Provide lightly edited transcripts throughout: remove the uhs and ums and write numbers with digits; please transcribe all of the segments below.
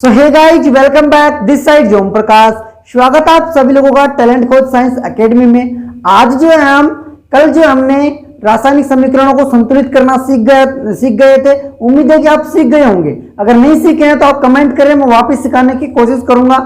So hey guys, welcome back this side जोम प्रकाश। स्वागत है आप सभी लोगों का टैलेंट कोच साइंस एकेडमी में। आज जो है कल जो हमने रासायनिक समीकरणों को संतुलित करना सीख गए थे। उम्मीद है कि आप सीख गए होंगे। अगर नहीं सीखे हैं तो आप कमेंट करें, मैं वापस सिखाने की कोशिश करूंगा।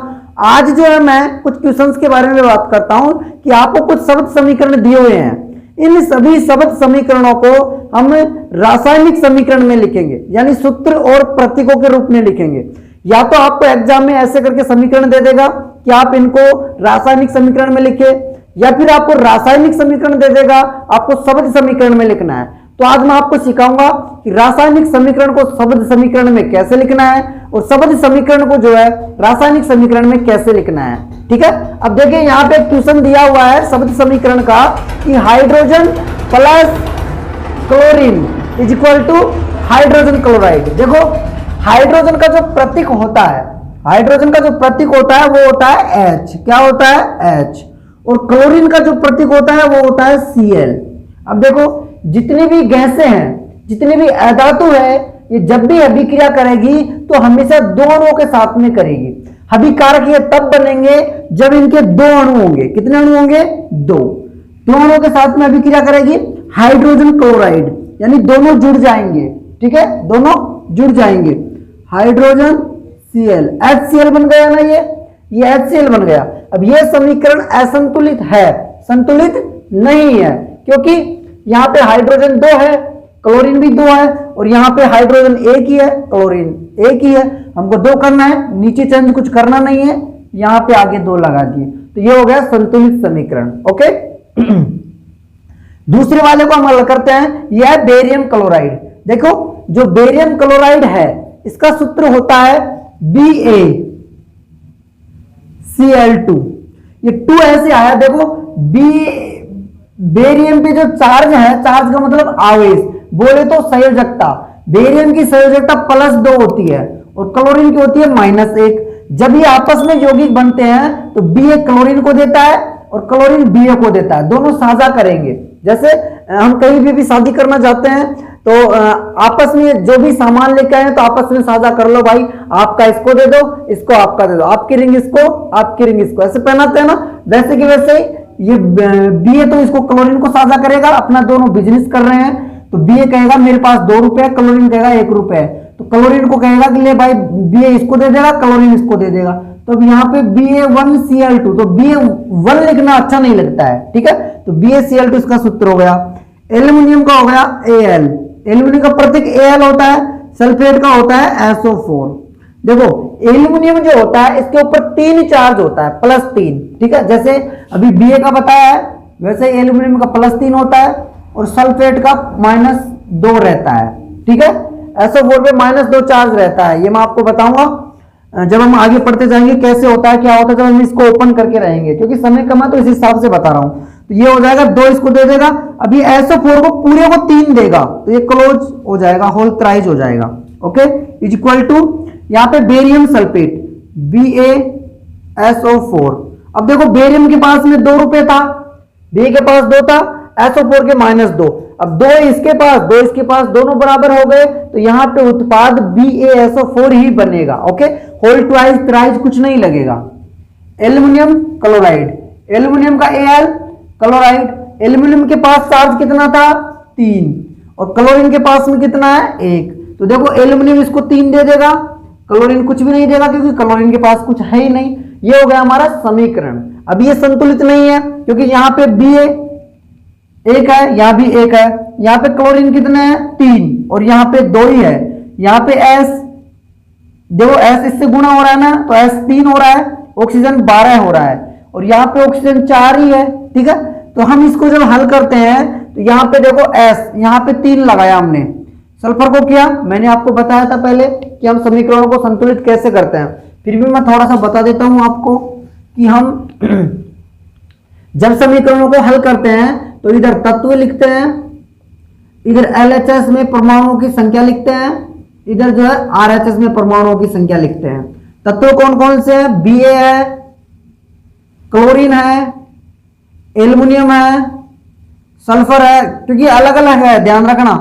आज जो है मैं कुछ क्वेश्चंस के बारे में बात करता हूं कि आपको कुछ शब्द समीकरण दिए हुए हैं। इन सभी शब्द समीकरणों को हम रासायनिक समीकरण में लिखेंगे, यानी सूत्र और प्रतीकों के रूप में लिखेंगे। या तो आपको एग्जाम में ऐसे करके समीकरण दे देगा कि आप इनको रासायनिक समीकरण में लिखे, या फिर आपको रासायनिक समीकरण दे देगा, आपको शब्द समीकरण में लिखना है। तो आज मैं आपको सिखाऊंगा कि रासायनिक समीकरण को शब्द समीकरण में कैसे लिखना है और शब्द समीकरण को जो है रासायनिक समीकरण में कैसे लिखना है। ठीक है, अब देखिए यहाँ पे एक क्वेश्चन दिया हुआ है शब्द समीकरण का कि hydrogen plus chlorine is equal to hydrogen chloride. देखो, हाइड्रोजन का जो प्रतीक होता है, हाइड्रोजन का जो प्रतीक होता है वो होता है H। क्या होता है? H। और क्लोरीन का जो प्रतीक होता है वो होता है Cl। अब देखो, जितनी भी गैसें हैं, जितनी भी अधातु है, ये जब भी अभिक्रिया करेगी तो हमेशा दो अणुओं के साथ में करेगी। अभिकारक ये तब बनेंगे जब इनके दो अणु होंगे। कितने अणु होंगे? दो अणुओं के साथ में अभिक्रिया करेगी हाइड्रोजन क्लोराइड, यानी दोनों जुड़ जाएंगे। ठीक है, दोनों जुड़ जाएंगे। हाइड्रोजन Cl, HCl बन गया ना, ये HCl बन गया। अब ये समीकरण असंतुलित है, संतुलित नहीं है, क्योंकि यहां पे हाइड्रोजन दो है, क्लोरीन भी दो है, और यहां पे हाइड्रोजन एक ही है, क्लोरीन एक ही है। हमको दो करना है, नीचे चेंज कुछ करना नहीं है, यहां पे आगे दो लगा दिए, तो ये हो गया संतुलित समीकरण। ओके दूसरे वाले को हम हल करते हैं, यह है बेरियम क्लोराइड। देखो, जो बेरियम क्लोराइड है इसका सूत्र होता है BaCl2। ये 2 ऐसे आया, देखो बेरियम पे जो चार्ज है, चार्ज का मतलब आवेश, बोले तो संयोजकता। बेरियम की संयोजकता +2 होती है और क्लोरीन की होती है -1। जब ये आपस में यौगिक बनते हैं तो Ba क्लोरीन को देता है और क्लोरीन Ba को देता है, दोनों साझा करेंगे। जैसे हम कहीं भी शादी करना चाहते हैं तो आपस में जो भी सामान लेकर आए तो आपस में साझा कर लो, भाई आपका इसको दे दो, इसको आपका दे दो, आपकी रिंग इसको, आपकी रिंग इसको, ऐसे पहनाते हैं ना। वैसे कि वैसे ये Ba तो इसको क्लोरीन को साझा करेगा, अपना दोनों बिजनेस कर रहे हैं, तो Ba कहेगा मेरे पास 2 रुपए, क्लोरीन कहेगा 1 रुपए, तो क्लोरीन को कहेगा कि ले भाई Ba इसको दे देगा, क्लोरीन इसको दे देगा। तो यहाँ पे Ba1Cl2, तो Ba1 लिखना अच्छा नहीं लगता है। ठीक है, तो BaCl2 इसका सूत्र हो गया। एल्यूमिनियम का हो गया Al, एल्यूमिनियम का प्रतीक Al होता है, सल्फेट का होता है SO4। देखो, एल्यूमिनियम जो होता है इसके ऊपर 3 चार्ज होता है, +3। ठीक है, जैसे अभी Ba का बताया है वैसे एल्यूमिनियम का +3 होता है और सल्फेट का -2 रहता है। ठीक है, SO4 पे -2 चार्ज रहता है। ये मैं आपको बताऊंगा जब हम आगे पढ़ते जाएंगे कैसे होता है, क्या होता है, जब हम इसको ओपन करके रहेंगे, क्योंकि समय कम है तो इस हिसाब से बता रहा हूं। तो ये हो जाएगा 2, इसको दे देगा। अभी SO4 को पूरे को 3 देगा तो ये क्लोज हो जाएगा, होल क्राइज हो जाएगा। ओके, इज इक्वल टू यहाँ पे बेरियम सल्फेट BaSO4। अब देखो, बेरियम के पास में 2 रुपए था, Ba के पास 2 था, SO4 के -2। अब 2 इसके पास, 2 इसके पास, दोनों बराबर हो गए, तो यहाँ पे उत्पाद BaSO4 ही बनेगा। ओके, होल ट्वाइस थ्राइस कुछ नहीं लगेगा। एल्यूमिनियम क्लोराइड, एल्यूमिनियम का Al क्लोराइड, एल्यूमिनियम के पास चार्ज कितना था? 3, और क्लोरीन के पास में कितना है? 1। तो देखो, एल्यूमिनियम इसको 3 दे देगा, क्लोरीन कुछ भी नहीं देगा क्योंकि क्लोरीन के पास कुछ है ही नहीं। ये हो गया हमारा समीकरण। अब ये संतुलित नहीं है क्योंकि यहाँ पे Ba 1 है, यहाँ भी 1 है, यहाँ पे क्लोरीन कितने हैं? 3, और यहाँ पे 2 ही है। यहाँ पे S, देखो S इससे गुणा हो रहा है ना, तो S 3 हो रहा है, ऑक्सीजन 12 हो रहा है, और यहाँ पे ऑक्सीजन 4 ही है। ठीक है, तो हम इसको जब हल करते हैं तो यहाँ पे देखो S, यहाँ पे 3 लगाया हमने, सल्फर को किया। मैंने आपको बताया था पहले कि हम समीकरणों को संतुलित कैसे करते हैं, फिर भी मैं थोड़ा सा बता देता हूं आपको कि हम जब समीकरणों को हल करते हैं तो इधर तत्व लिखते हैं, इधर LHS में परमाणुओं की संख्या लिखते हैं, इधर जो है RHS में परमाणुओं की संख्या लिखते हैं। तत्व कौन कौन से हैं? Ba है, क्लोरीन है, एल्युमिनियम है, सल्फर है, क्योंकि अलग अलग है ध्यान रखना,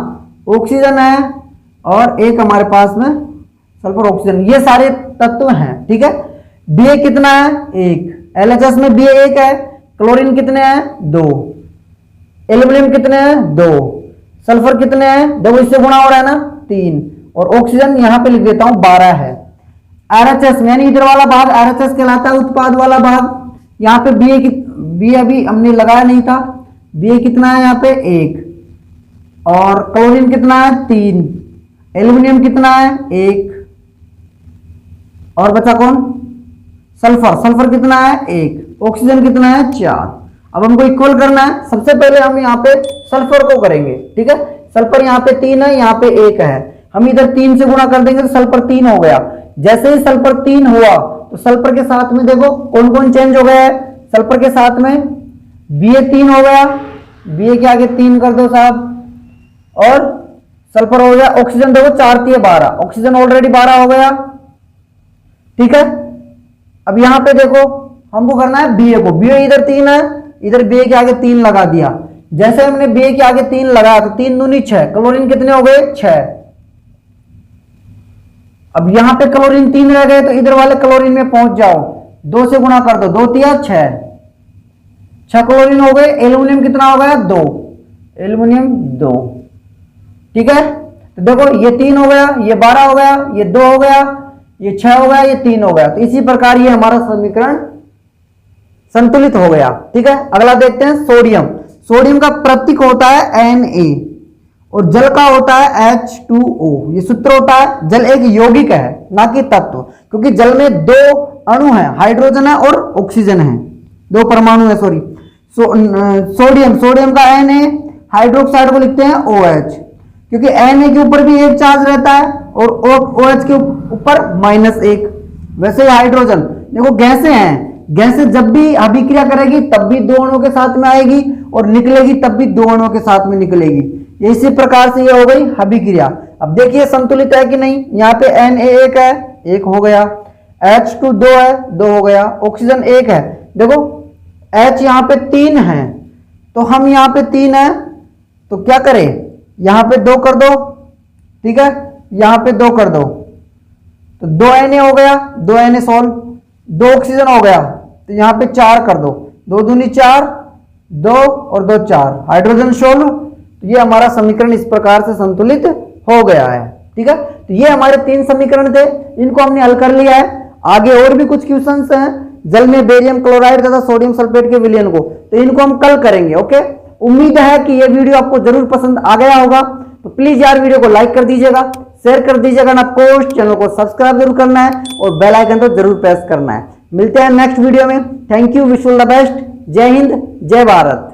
ऑक्सीजन है, और एक हमारे पास में सल्फर ऑक्सीजन, ये सारे तत्व हैं, ठीक है। Ba कितना है 1, LHS में Ba 1 है, क्लोरीन कितने हैं 2, एल्यूमिनियम कितने हैं 2, सल्फर कितने हैं, देखो इससे गुणा हो रहा है ना 3, और ऑक्सीजन यहां पे लिख देता हूं 12 है। RHS यानी इधर वाला भाग RHS कहलाता है, उत्पाद वाला भाग। यहाँ पे Ba अभी हमने लगाया नहीं था, Ba कितना है यहाँ पे 1, और क्लोरीन कितना है 3, एल्यूमिनियम कितना है 1, और बचा कौन सल्फर, सल्फर कितना है 1, ऑक्सीजन कितना है 4। अब हमको इक्वल करना है, सबसे पहले हम यहाँ पे सल्फर को करेंगे, ठीक है। सल्फर यहाँ पे 3 है, यहाँ पे 1 है, हम इधर 3 से गुणा कर देंगे तो सल्फर 3 हो गया। जैसे ही सल्फर 3 हुआ तो सल्फर के साथ में देखो कौन कौन चेंज हो गया है, सल्फर के साथ में Ba 3 हो गया, Ba के आगे 3 कर दो साहब, और सल्फर हो गया। ऑक्सीजन देखो 4 3 12, ऑक्सीजन ऑलरेडी 12 हो गया, ठीक है। अब यहां पे देखो हमको करना है Ba को, Ba इधर 3 है, इधर Ba के आगे 3 लगा दिया। जैसे हमने Ba के आगे 3 लगाया तो 3 दूनी 6, क्लोरीन कितने हो गए 6। अब यहां पे क्लोरीन 3 रह गए तो इधर वाले क्लोरीन में पहुंच जाओ, 2 से गुणा कर दो, 2 3 6 क्लोरीन हो गए। एल्यूमिनियम कितना हो गया 2, एल्यूमिनियम 2, ठीक है। तो देखो ये 3 हो गया, ये 12 हो गया, ये 2 हो गया, ये 6 हो गया, ये 3 हो गया। तो इसी प्रकार ये हमारा समीकरण संतुलित हो गया, ठीक है। अगला देखते हैं सोडियम। सोडियम का प्रतीक होता है Na और जल का होता है H2O। ये सूत्र होता है, जल एक यौगिक है ना कि तत्व, क्योंकि जल में 2 अणु हैं, हाइड्रोजन है और ऑक्सीजन है, 2 परमाणु है, सॉरी। सोडियम का Na, हाइड्रोक्साइड को लिखते हैं OH, क्योंकि Na के ऊपर भी 1 चार्ज रहता है और OH के ऊपर -1। वैसे हाइड्रोजन देखो गैसें हैं, गैसें जब भी अभिक्रिया करेगी तब भी 2 अणुओं के साथ में आएगी और निकलेगी तब भी 2 अणुओं के साथ में निकलेगी। इसी प्रकार से ये हो गई अभिक्रिया। अब देखिए संतुलित है कि नहीं, यहाँ पे Na 1 है, 1 हो गया, H2 2 है, 2 हो गया, ऑक्सीजन 1 है, देखो H यहाँ पे 3 है, तो हम यहाँ पे 3 है तो क्या करें, यहाँ पे 2 कर दो, ठीक है, यहाँ पे 2 कर दो, तो 2 Na हो गया, 2 Na सोल्व, 2 ऑक्सीजन हो गया, तो यहाँ पे 4 कर दो, 2 दूनी 4, 2 और 2 4, हाइड्रोजन सोल्व। तो ये हमारा समीकरण इस प्रकार से संतुलित हो गया है, ठीक है। तो ये हमारे 3 समीकरण थे, इनको हमने हल कर लिया है। आगे और भी कुछ क्वेश्चंस हैं जल में बेरियम क्लोराइड तथा सोडियम सल्फेट के विलयन को, तो इनको हम कल करेंगे, ओके। उम्मीद है कि ये वीडियो आपको जरूर पसंद आ गया होगा, तो प्लीज यार वीडियो को लाइक कर दीजिएगा, शेयर कर दीजिएगा ना, पोस्ट चैनल को सब्सक्राइब जरूर करना है और बेल आइकन तो जरूर प्रेस करना है। मिलते हैं नेक्स्ट वीडियो में। Thank you, wish all the best. जय हिंद, जय भारत।